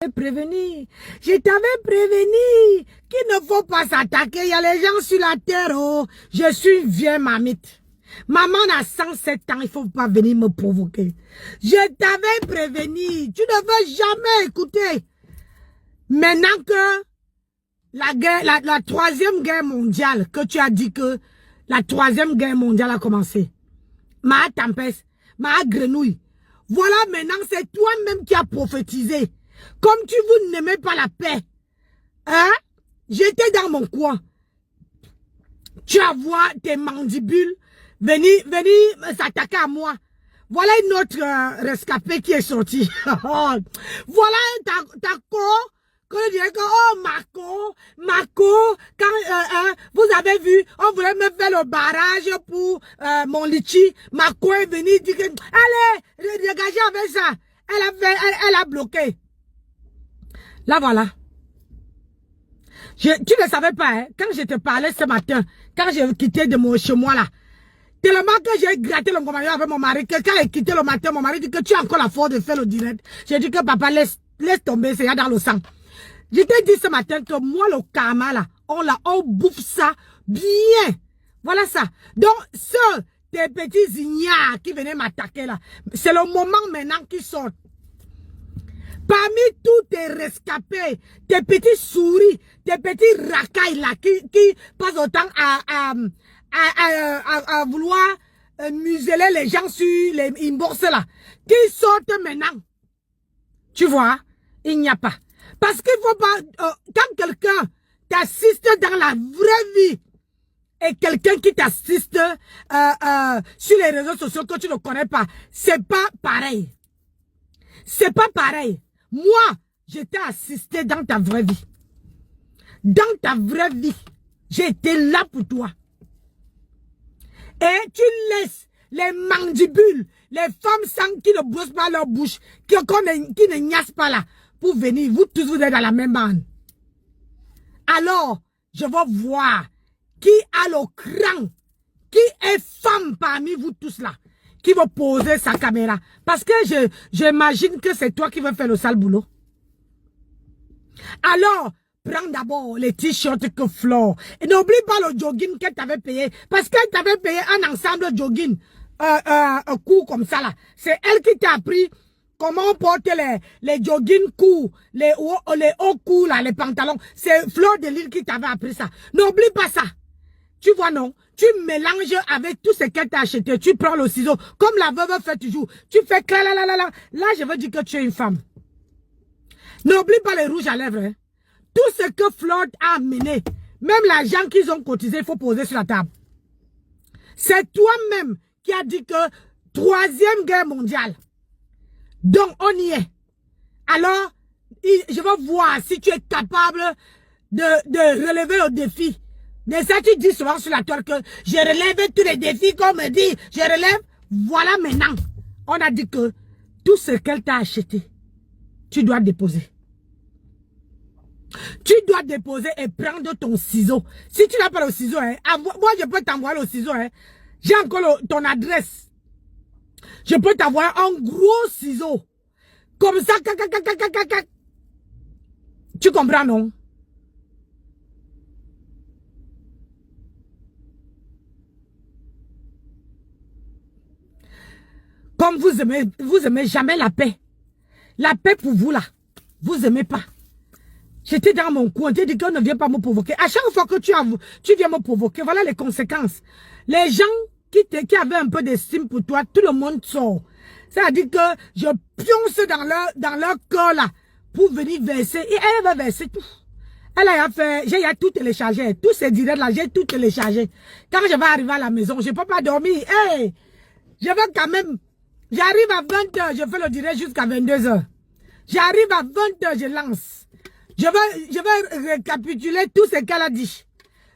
Prévenu. Je t'avais prévenu qu'il ne faut pas s'attaquer. Il y a les gens sur la terre. Oh. Je suis une vieille mamite. Maman a 107 ans. Il ne faut pas venir me provoquer. Je t'avais prévenu. Tu ne veux jamais écouter. Maintenant que la troisième guerre mondiale, que tu as dit que la troisième guerre mondiale a commencé. Ma tempête, ma grenouille. Voilà maintenant, c'est toi-même qui as prophétisé. Comme vous n'aimez pas la paix, hein? J'étais dans mon coin. Tu as vu tes mandibules venir s'attaquer à moi. Voilà une autre rescapée qui est sortie. Voilà ta co. Que je dirais que, oh, Marco, quand vous avez vu, on voulait me faire le barrage pour mon litchi. Marco est venu dire que, allez, dégagez avec ça. Elle a bloqué. Là, voilà. Tu ne savais pas, hein, quand je te parlais ce matin, quand j'ai quitté chez moi là, tellement que j'ai gratté le compagnon avec mon mari, que quand j'ai quitté le matin, mon mari dit que tu as encore la force de faire le direct. J'ai dit que papa, laisse tomber, c'est dans le sang. Je t'ai dit ce matin que moi, le karma là, on bouffe ça bien. Voilà ça. Donc, tes petits ignares qui venaient m'attaquer là, c'est le moment maintenant qu'ils sortent. Parmi tous tes rescapés, tes petits souris, tes petits racailles là, qui passent autant à vouloir museler les gens sur les bourses là, qui sortent maintenant. Tu vois, il n'y a pas. Parce qu'il faut pas, quand quelqu'un t'assiste dans la vraie vie, et quelqu'un qui t'assiste sur les réseaux sociaux que tu ne connais pas, c'est pas pareil. C'est pas pareil. Moi, je t'ai assisté dans ta vraie vie. Dans ta vraie vie, j'ai été là pour toi. Et tu laisses les mandibules, les femmes sans qui ne brossent pas leur bouche, qui ne niassent pas là, pour venir. Vous tous, vous êtes dans la même bande. Alors, je vais voir qui a le cran, qui est femme parmi vous tous là, qui va poser sa caméra. Parce que j'imagine que c'est toi qui vas faire le sale boulot. Alors, prends d'abord les t-shirts que Flore. Et n'oublie pas le jogging qu'elle t'avait payé. Parce qu'elle t'avait payé un ensemble de jogging. Un coup comme ça là. C'est elle qui t'a appris comment porter les jogging courts, les hauts courts là, les pantalons. C'est Flore de Lille qui t'avait appris ça. N'oublie pas ça. Tu vois, non? Tu mélanges avec tout ce qu'elle t'a acheté. Tu prends le ciseau, comme la veuve fait toujours. Tu fais là. Là, je veux dire que tu es une femme. N'oublie pas les rouges à lèvres. Hein. Tout ce que Flore a amené, même l'argent qu'ils ont cotisé, il faut poser sur la table. C'est toi-même qui a dit que troisième guerre mondiale. Donc, on y est. Alors, je vais voir si tu es capable de relever le défi. De ça, tu dis souvent sur la toile que je relève tous les défis qu'on me dit. Je relève. Voilà maintenant. On a dit que tout ce qu'elle t'a acheté, tu dois déposer. Tu dois déposer et prendre ton ciseau. Si tu n'as pas le ciseau, hein, moi je peux t'envoyer le ciseau. Hein. J'ai encore ton adresse. Je peux t'envoyer un gros ciseau. Comme ça, tu comprends, non? Comme vous aimez jamais la paix. La paix pour vous, là. Vous aimez pas. J'étais dans mon coin, j'ai dit qu'on ne vient pas me provoquer. À chaque fois que tu viens me provoquer, voilà les conséquences. Les gens qui avaient un peu d'estime pour toi, tout le monde sort. C'est-à-dire que je pionce dans leur cœur là, pour venir verser. Et elle va verser tout. Elle a fait, j'ai tout téléchargé. Tous ces directs là, j'ai tout téléchargé. Quand je vais arriver à la maison, je ne peux pas dormir. Hey, je veux quand même, j'arrive à 20h, je fais le direct jusqu'à 22h. J'arrive à 20h, je lance. Je vais récapituler tout ce qu'elle a dit.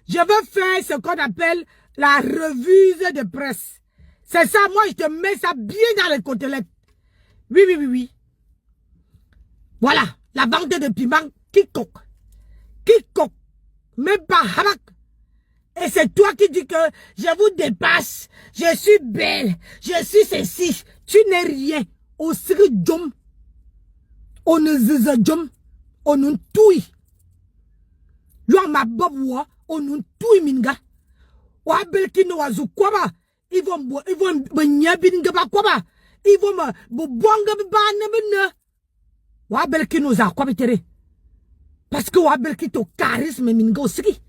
Je veux faire ce qu'on appelle la revue de presse. C'est ça, moi je te mets ça bien dans les côtelettes. Oui. Voilà, la bande de piment, quiconque. Même pas hamak. Et c'est toi qui dis que je vous dépasse, je suis belle, je suis ceci. Tu n'es rien. Au siri djom. On ne zizadjom. on nous tue. Yon ma bob wa, on nous tue minga. Wa belki no wazu kwaba. Ils vont me nyabinga ba kwaba. Ils vont me bonga ba nebene. Wa belki no za kwabitere. Parce que wa belki to charisme minga aussi.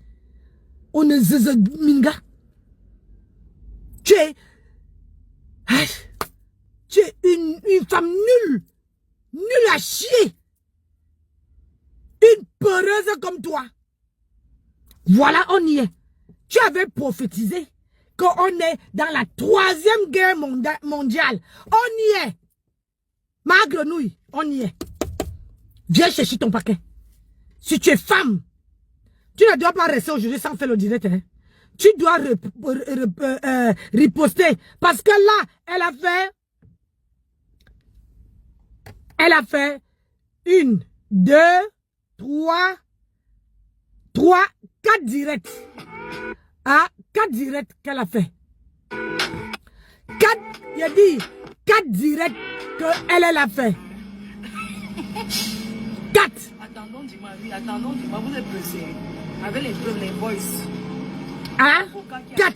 On ne zeze minga. Tu es une femme nulle. Nulle à chier. Une peureuse comme toi. Voilà, on y est. Tu avais prophétisé qu'on est dans la 3e guerre mondiale. On y est. Ma grenouille, on y est. Viens chercher ton paquet. Si tu es femme, tu ne dois pas rester aujourd'hui sans faire le direct. Hein. Tu dois riposter. Parce que là, elle a fait 1, 2, 3, 4 directs. Ah, 4 directs qu'elle a fait. 4, il a dit 4 directs qu'elle a fait. 4. Attendons du mari, vous êtes pressé. Avec les preuves, les voices. Hein? 4.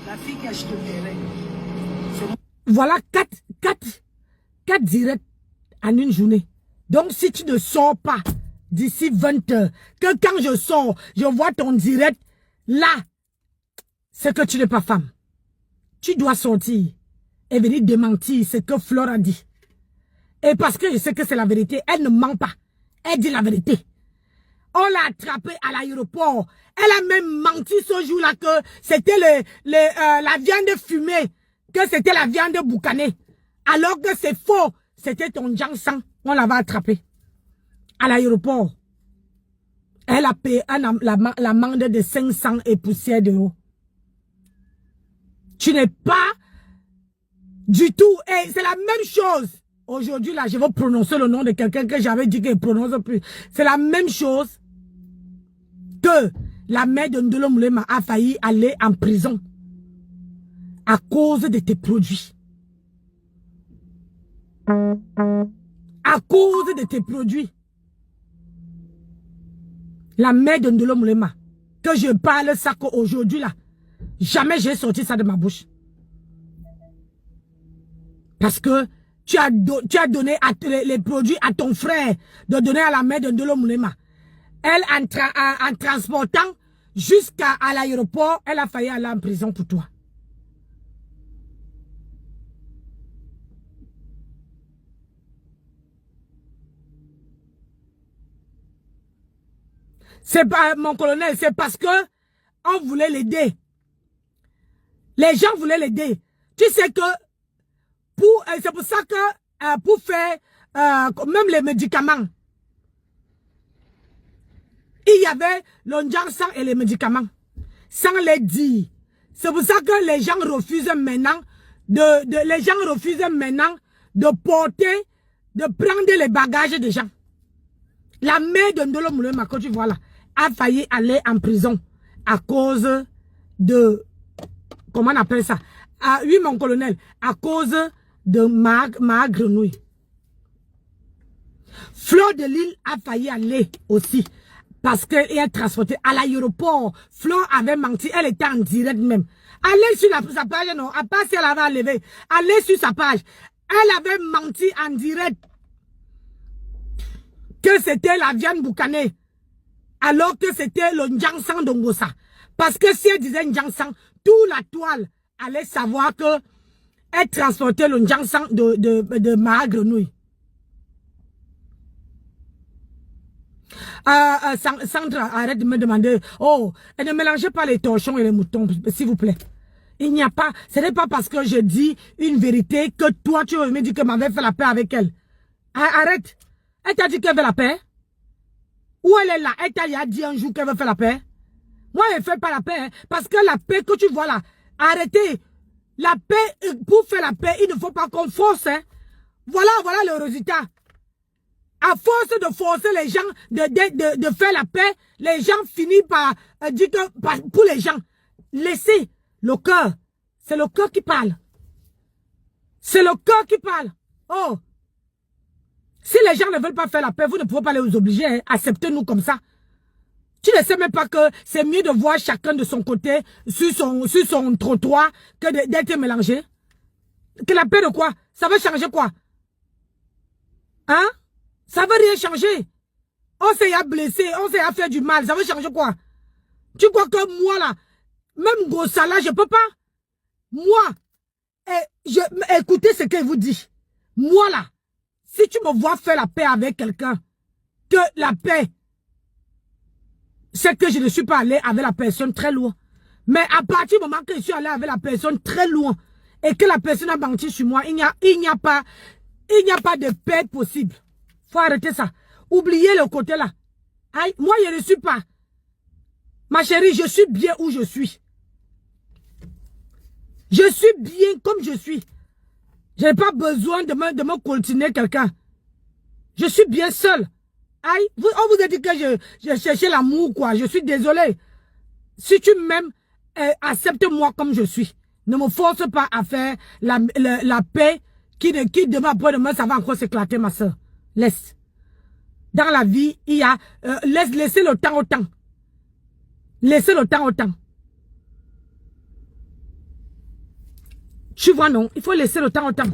La fille qui a acheté le terrain. Voilà 4 directs en une journée. Donc si tu ne sors pas d'ici 20 heures, que quand je sors, je vois ton direct, là, c'est que tu n'es pas femme. Tu dois sortir et venir démentir ce que Flore a dit. Et parce que je sais que c'est la vérité, elle ne ment pas. Elle dit la vérité. On l'a attrapée à l'aéroport. Elle a même menti ce jour-là que c'était la viande fumée, que c'était la viande boucanée. Alors que c'est faux. C'était ton Jiangshan. On l'avait attrapée à l'aéroport. Elle a payé l'amende de 500 et poussière d'euros. Tu n'es pas du tout. Et c'est la même chose. Aujourd'hui, là, je vais prononcer le nom de quelqu'un que j'avais dit qu'il ne prononce plus. C'est la même chose que la mère de Ndolo Moulema a failli aller en prison à cause de tes produits. À cause de tes produits. La mère de Ndolo Moulema, que je parle ça qu'aujourd'hui, là, jamais j'ai sorti ça de ma bouche. Parce que tu as donné les produits à ton frère, de donner à la mère de Ndolo Moulema. Elle, en transportant jusqu'à l'aéroport, elle a failli aller en prison pour toi. C'est pas, mon colonel, c'est parce que on voulait l'aider. Les gens voulaient l'aider. Tu sais que c'est pour ça que pour faire même les médicaments, il y avait le Jiangshan et les médicaments. Sans les dire. C'est pour ça que les gens refusent maintenant de porter, de prendre les bagages des gens. La mère de Ndolo Moulema, quand tu vois là, a failli aller en prison à cause de, comment on appelle ça? Ah, oui, mon colonel, à cause de ma grenouille. Flore de Lille a failli aller aussi parce qu'elle est transportée à l'aéroport. Flore avait menti, elle était en direct même. Allez sur sa page, non, à part si elle avait enlevé. Allez sur sa page. Elle avait menti en direct que c'était la viande boucanée, alors que c'était le Jiangshan d'Ongosa. Parce que si elle disait Jiangshan, toute la toile allait savoir que elle transportait le Jiangshan de ma grenouille. Sandra, arrête de me demander. Oh, et ne mélangez pas les torchons et les moutons, s'il vous plaît. Il n'y a pas, ce n'est pas parce que je dis une vérité que toi, tu me dis que m'avait fait la paix avec elle. Arrête. Elle t'a dit qu'elle veut la paix? Où elle est là? Elle t'a dit un jour qu'elle veut faire la paix? Moi, elle ne fait pas la paix. Hein, parce que la paix que tu vois là, arrêtez. La paix, pour faire la paix, il ne faut pas qu'on force. Hein. Voilà le résultat. À force de forcer les gens de faire la paix, les gens finissent par dire que pour les gens, laissez le cœur. C'est le cœur qui parle. C'est le cœur qui parle. Oh. Si les gens ne veulent pas faire la paix, vous ne pouvez pas les obliger, hein. Acceptez-nous comme ça. Tu ne sais même pas que c'est mieux de voir chacun de son côté sur son trottoir que d'être mélangé. Que la paix de quoi? Ça va changer quoi? Hein? Ça va rien changer. On s'est blessé, on s'est fait du mal, ça va changer quoi? Tu crois que moi là, même Gossa là, je peux pas? Moi, écoutez ce qu'il vous dit. Moi là, si tu me vois faire la paix avec quelqu'un, que la paix, c'est que je ne suis pas allé avec la personne très loin. Mais à partir du moment que je suis allé avec la personne très loin, et que la personne a menti sur moi, il n'y a pas de paix possible. Faut arrêter ça. Oubliez le côté là. Aïe, moi je ne suis pas. Ma chérie, je suis bien où je suis. Je suis bien comme je suis. Je n'ai pas besoin de me continuer quelqu'un. Je suis bien seul. Aïe, on vous a dit que je cherchais l'amour, quoi. Je suis désolé. Si tu m'aimes, accepte-moi comme je suis. Ne me force pas à faire la paix qui demain après demain, ça va encore s'éclater, ma soeur. Laisse. Dans la vie, il y a... laissez le temps au temps. Laissez le temps au temps. Tu vois, non? Il faut laisser le temps au temps.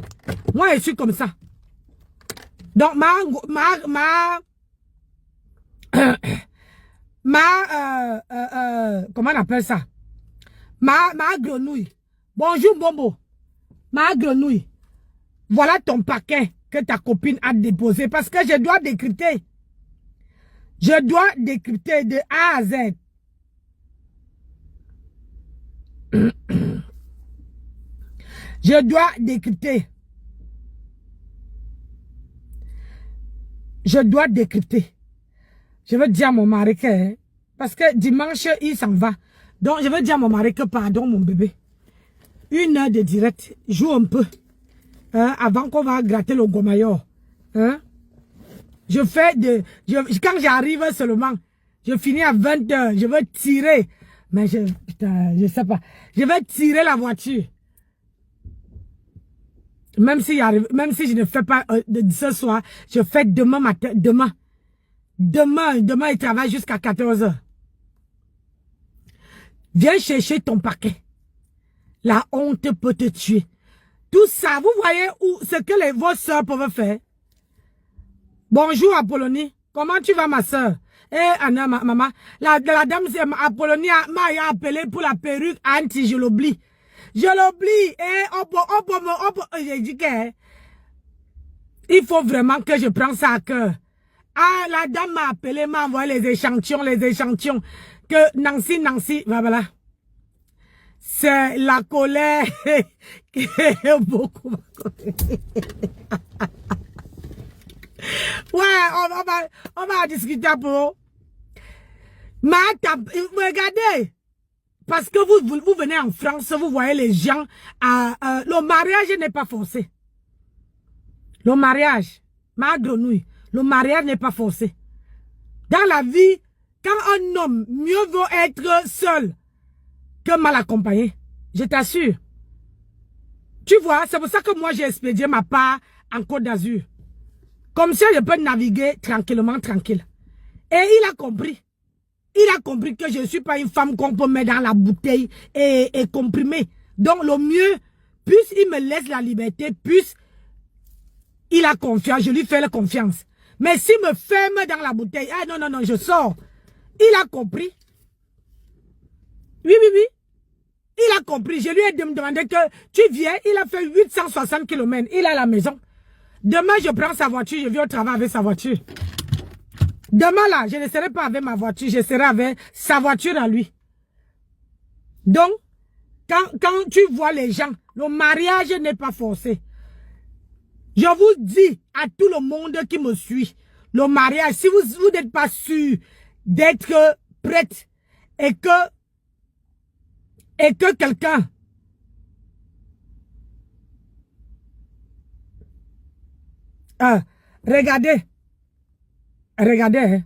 Moi, je suis comme ça. Donc, comment on appelle ça? Ma grenouille. Bonjour, Bombo. Ma grenouille. Voilà ton paquet que ta copine a déposé parce que je dois décrypter. Je dois décrypter de A à Z. Je dois décrypter. Je dois décrypter. Je veux dire à mon mari que... Parce que dimanche, il s'en va. Donc, je veux dire à mon mari que pardon, mon bébé. 1 heure de direct. Joue un peu. Hein, avant qu'on va gratter le gomaillot. Hein? Je fais de... quand j'arrive seulement, je finis à 20 h. Je veux tirer. Mais putain, je sais pas. Je vais tirer la voiture. Même si je ne fais pas ce soir, je fais demain matin, demain, il travaille jusqu'à 14 h. Viens chercher ton paquet. La honte peut te tuer. Tout ça, vous voyez ce que vos soeurs peuvent faire. Bonjour Apollonie. Comment tu vas ma soeur? Eh Anna, maman, la dame Apollonie m'a appelé pour la perruque anti, je l'oublie. Je l'oublie. J'ai dit que il faut vraiment que je prenne ça à cœur. Ah, la dame m'a appelé, m'a envoyé les échantillons que Nancy, voilà. C'est la colère qui est beaucoup. Ouais, on va discuter un peu. Regardez. Parce que vous venez en France, vous voyez les gens, le mariage n'est pas forcé. Le mariage, ma grenouille, le mariage n'est pas forcé. Dans la vie, quand un homme, mieux vaut être seul que mal accompagné. Je t'assure. Tu vois, c'est pour ça que moi j'ai expédié ma part en Côte d'Azur. Comme ça, je peux naviguer tranquillement, tranquille. Et il a compris. Il a compris que je ne suis pas une femme qu'on peut mettre dans la bouteille et comprimer. Donc, le mieux, plus il me laisse la liberté, plus il a confiance, je lui fais la confiance. Mais s'il me ferme dans la bouteille, ah non, je sors. Il a compris. Oui. Il a compris. Je lui ai demandé que tu viens, il a fait 860 km. Il est à la maison. Demain, je prends sa voiture, je viens au travail avec sa voiture. Demain là, je ne serai pas avec ma voiture, je serai avec sa voiture à lui. Donc, quand tu vois les gens, le mariage n'est pas forcé. Je vous dis à tout le monde qui me suit, le mariage, si vous n'êtes pas sûr d'être prête et que quelqu'un regardez, hein.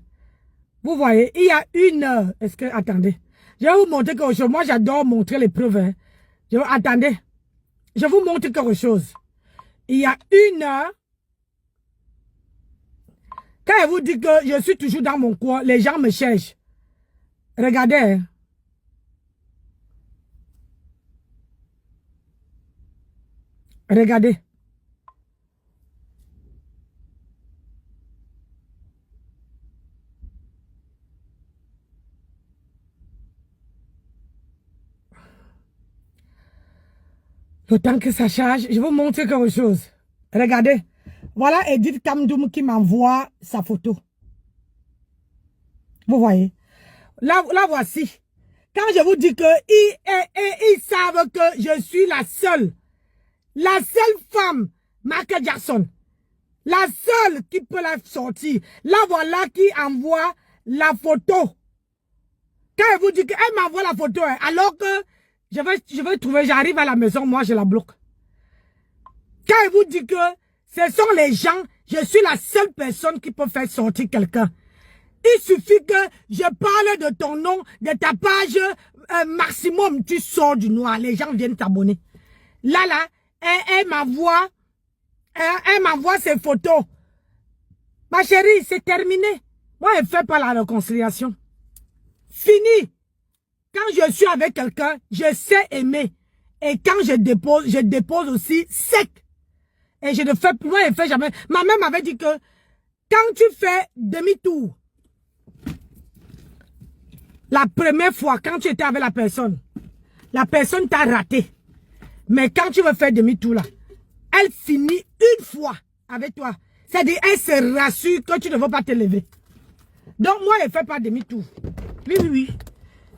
Vous voyez, il y a 1 heure. Est-ce que, attendez, je vais vous montrer quelque chose. Moi, j'adore montrer les preuves. Hein. Attendez, je vous montre quelque chose. Il y a 1 heure, Quand elle vous dit que je suis toujours dans mon coin, les gens me cherchent. Regardez. Hein. Regardez. Le temps que ça charge, je vais vous montrer quelque chose. Regardez. Voilà Edith Kamdoum qui m'envoie sa photo. Vous voyez. Là voici. Quand je vous dis que ils savent que je suis la seule femme, Michael Jackson, la seule qui peut la sortir. Là voilà qui envoie la photo. Quand elle vous dit qu'elle m'envoie la photo, hein, alors que je vais trouver, j'arrive à la maison, moi je la bloque. Quand elle vous dit que ce sont les gens, je suis la seule personne qui peut faire sortir quelqu'un. Il suffit que je parle de ton nom, de ta page, maximum, tu sors du noir, les gens viennent t'abonner. Là, elle m'envoie ses photos. Ma chérie, c'est terminé. Moi, elle ne fait pas la réconciliation. Fini. Quand je suis avec quelqu'un, je sais aimer. Et quand je dépose aussi sec. Et je ne fais, moi, elle ne fait jamais. Ma mère m'avait dit que quand tu fais demi-tour, la première fois, quand tu étais avec la personne t'a raté. Mais quand tu veux faire demi-tour là, elle finit une fois avec toi. C'est-à-dire, elle se rassure que tu ne veux pas te lever. Donc, moi, elle ne fait pas demi-tour. Oui.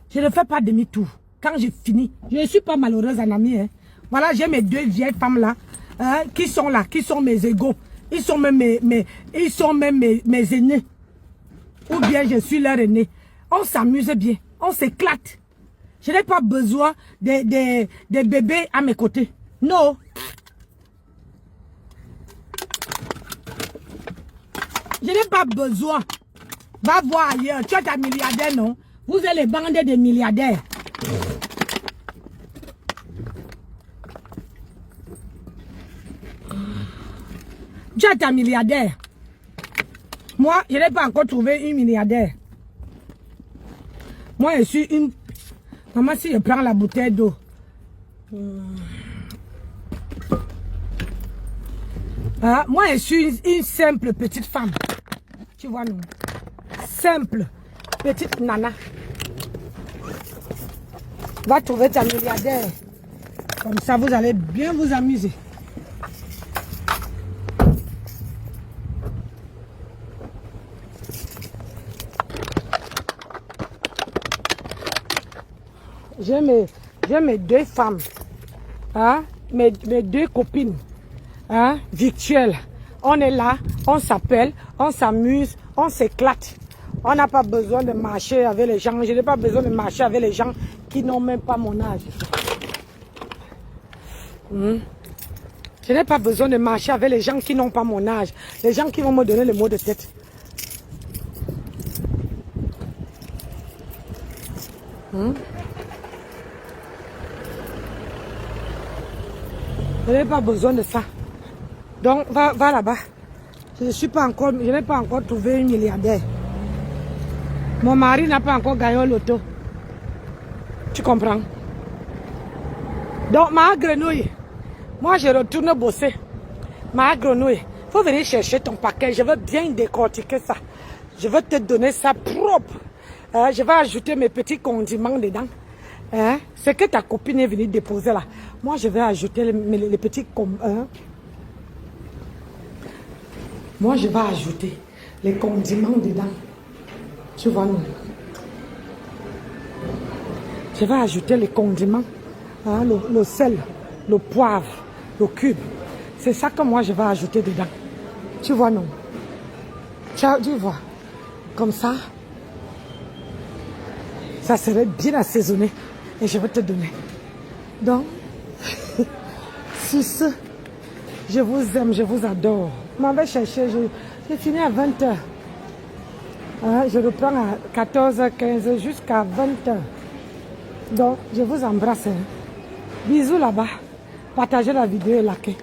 Je ne fais pas demi-tour. Quand j'ai fini, je ne suis pas malheureuse en amie. Hein. Voilà, j'ai mes deux vieilles femmes là, hein, qui sont là, qui sont mes égaux. Ils sont même mes aînés. Ou bien je suis leur aîné. On s'amuse bien, on s'éclate. Je n'ai pas besoin des bébés à mes côtés. Non. Je n'ai pas besoin. Va voir ailleurs. Tu es un milliardaire, non? Vous êtes les bandes des milliardaires. Tu es un milliardaire. Moi, je n'ai pas encore trouvé une milliardaire. Moi, je suis une... Maman, si je prends la bouteille d'eau... Ah, moi, je suis une simple petite femme. Tu vois, non? Simple petite nana. Va trouver ta milliardaire. Comme ça, vous allez bien vous amuser. J'ai mes deux femmes, hein, mes deux copines, hein, virtuelles. On est là, on s'appelle, on s'amuse, on s'éclate. On n'a pas besoin de marcher avec les gens. Je n'ai pas besoin de marcher avec les gens qui n'ont même pas mon âge. Je n'ai pas besoin de marcher avec les gens qui n'ont pas mon âge. Les gens qui vont me donner le mot de tête. Je n'ai pas besoin de ça. Donc, va là-bas. Je n'ai pas encore trouvé une milliardaire. Mon mari n'a pas encore gagné au loto. Tu comprends? Donc, ma grenouille, moi je retourne bosser. Ma grenouille, il faut venir chercher ton paquet. Je veux bien décortiquer ça. Je veux te donner ça propre. Je vais ajouter mes petits condiments dedans. Ce que ta copine est venue déposer là. Moi, je vais ajouter les petits... Moi, je vais ajouter les condiments dedans. Tu vois, non? Je vais ajouter les condiments. Hein, le sel, le poivre, le cube. C'est ça que moi, je vais ajouter dedans. Tu vois, non? Tu vois. Comme ça, ça serait bien assaisonné. Et je vais te donner. Donc, sur ce, je vous aime, je vous adore. Je m'en vais chercher, j'ai fini à 20h. Je reprends à 14h15 jusqu'à 20h. Donc, je vous embrasse. Bisous là-bas. Partagez la vidéo et likez.